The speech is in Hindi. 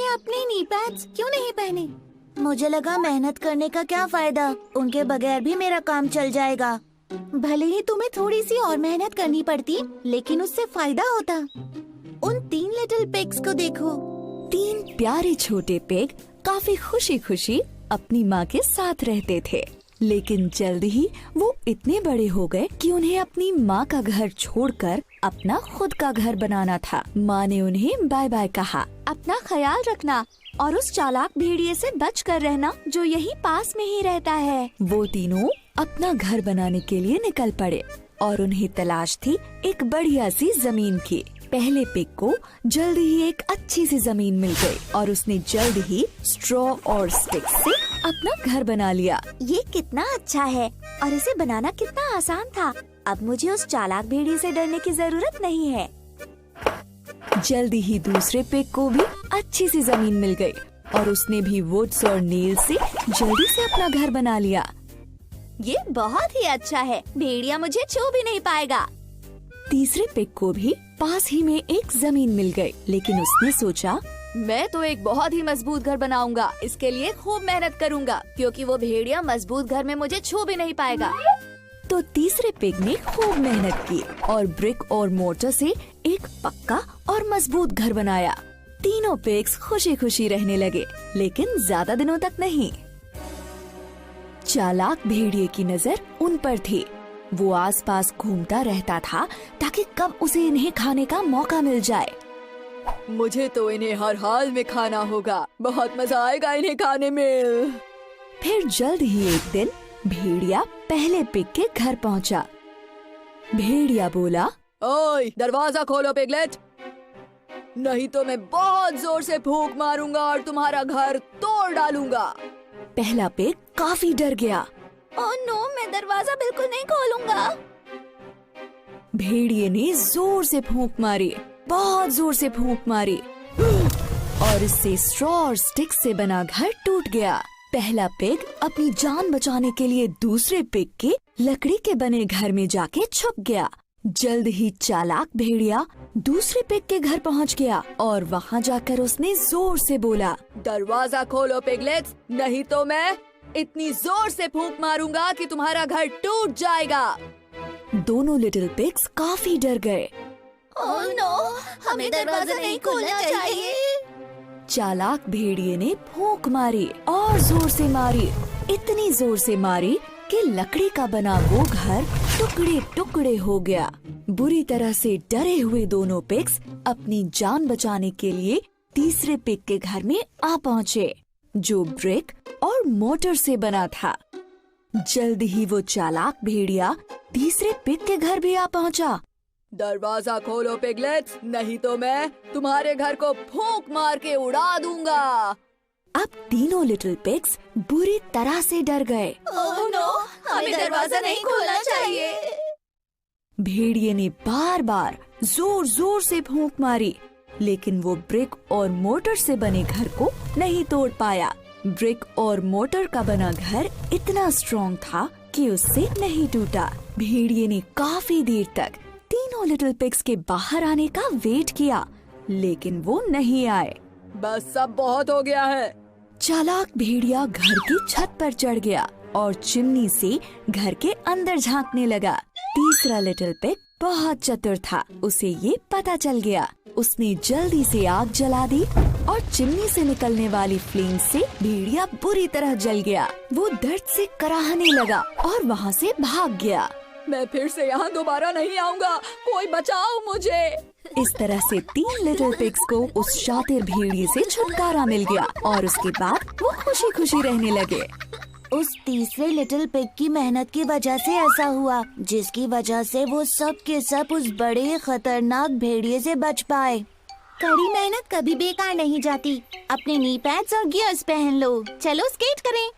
अपने नी पैड्स क्यों नहीं पहने? मुझे लगा मेहनत करने का क्या फायदा, उनके बगैर भी मेरा काम चल जाएगा। भले ही तुम्हें थोड़ी सी और मेहनत करनी पड़ती, लेकिन उससे फायदा होता। उन 3 लिटिल पिग्स को देखो। 3 प्यारे छोटे पिग काफी खुशी खुशी अपनी माँ के साथ रहते थे, लेकिन जल्द ही वो इतने बड़े हो गए कि उन्हें अपनी माँ का घर छोड़कर अपना खुद का घर बनाना था। माँ ने उन्हें बाय बाय कहा। अपना ख्याल रखना और उस चालाक भेड़िए से बच कर रहना जो यहीं पास में ही रहता है। वो तीनों अपना घर बनाने के लिए निकल पड़े और उन्हें तलाश थी एक बढ़िया सी जमीन की। पहले पिग को जल्द ही एक अच्छी सी जमीन मिल गई और उसने जल्द ही स्ट्रॉ और स्टिक से अपना घर बना लिया। ये कितना अच्छा है और इसे बनाना कितना आसान था। अब मुझे उस चालाक भेड़िए से डरने की जरूरत नहीं है। जल्दी ही दूसरे पिग को भी अच्छी सी जमीन मिल गई और उसने भी वुड्स और नील से जल्दी से अपना घर बना लिया। ये बहुत ही अच्छा है, भेड़िया मुझे छू भी नहीं पाएगा। तीसरे पिग को भी पास ही में एक जमीन मिल गई, लेकिन उसने सोचा मैं तो एक बहुत ही मजबूत घर बनाऊंगा। इसके लिए खूब मेहनत करूंगा क्योंकि वो भेड़िया मजबूत घर में मुझे छू भी नहीं पाएगा। तो तीसरे पिग ने खूब मेहनत की और ब्रिक और मोर्टर से एक पक्का और मजबूत घर बनाया। तीनों पिग्स खुशी खुशी रहने लगे, लेकिन ज्यादा दिनों तक नहीं। चालाक भेड़िए की नजर उन पर थी। वो आसपास घूमता रहता था ताकि कब उसे इन्हें खाने का मौका मिल जाए। मुझे तो इन्हें हर हाल में खाना होगा, बहुत मजा आएगा इन्हें खाने में। फिर जल्द ही एक दिन भेड़िया पहले पिग के घर पहुंचा। भेड़िया बोला, ओए दरवाजा खोलो पिगलेट, नहीं तो मैं बहुत जोर से फूंक मारूंगा और तुम्हारा घर तोड़ डालूंगा। पहला पिग काफी डर गया। ओह नो, मैं दरवाजा बिल्कुल नहीं खोलूंगा। भेड़िए ने जोर से फूंक मारी, बहुत जोर से फूंक मारी और इससे स्ट्रॉ और स्टिक से बना घर टूट गया। पहला पिग अपनी जान बचाने के लिए दूसरे पिग के लकड़ी के बने घर में जाके छुप गया। जल्द ही चालाक भेड़िया दूसरे पिग के घर पहुंच गया और वहां जाकर उसने जोर से बोला, दरवाजा खोलो पिगलेट्स, नहीं तो मैं इतनी जोर से फूंक मारूंगा कि तुम्हारा घर टूट जाएगा। दोनों लिटिल पिग्स काफी डर गए। ओह नो, हमें दरवाजा नहीं खोलना चाहिए। चालाक भेड़िए ने फूंक मारी और जोर से मारी, इतनी जोर से मारी कि लकड़ी का बना वो घर टुकड़े टुकड़े हो गया। बुरी तरह से डरे हुए दोनों पिग्स अपनी जान बचाने के लिए तीसरे पिग के घर में आ पहुँचे, जो ब्रिक और मोटर से बना था। जल्द ही वो चालाक भेड़िया तीसरे पिग के घर भी आ पहुँचा। दरवाजा खोलो पिगलेट्स, नहीं तो मैं तुम्हारे घर को फूंक मार के उड़ा दूंगा। अब तीनों लिटिल पिग्स बुरी तरह से डर गए। ओह नो, हमें दरवाजा नहीं खोलना चाहिए। भेड़िए ने बार बार जोर जोर से फूंक मारी, लेकिन वो ब्रिक और मोटर से बने घर को नहीं तोड़ पाया। ब्रिक और मोटर का बना घर इतना स्ट्रॉन्ग था कि उससे नहीं टूटा। भेड़िए ने काफी देर तक तीनों लिटिल पिग्स के बाहर आने का वेट किया, लेकिन वो नहीं आए। बस सब बहुत हो गया है। चालाक भेड़िया घर की छत पर चढ़ गया और चिमनी से घर के अंदर झांकने लगा। तीसरा लिटिल पिग बहुत चतुर था, उसे ये पता चल गया। उसने जल्दी से आग जला दी और चिमनी से निकलने वाली फ्लेम से भेड़िया बुरी तरह जल गया। वो दर्द से कराहने लगा और वहाँ से भाग गया। मैं फिर से यहाँ दोबारा नहीं आऊँगा, कोई बचाओ मुझे। इस तरह से 3 लिटिल पिग्स को उस शातिर भेड़िए से छुटकारा मिल गया और उसके बाद वो खुशी खुशी रहने लगे। उस तीसरे लिटिल पिग की मेहनत की वजह से ऐसा हुआ, जिसकी वजह से वो सब के सब उस बड़े खतरनाक भेड़िए से बच पाए। कड़ी मेहनत कभी बेकार नहीं जाती। अपने नी पैड्स और गियर्स पहन लो, चलो स्केट करें।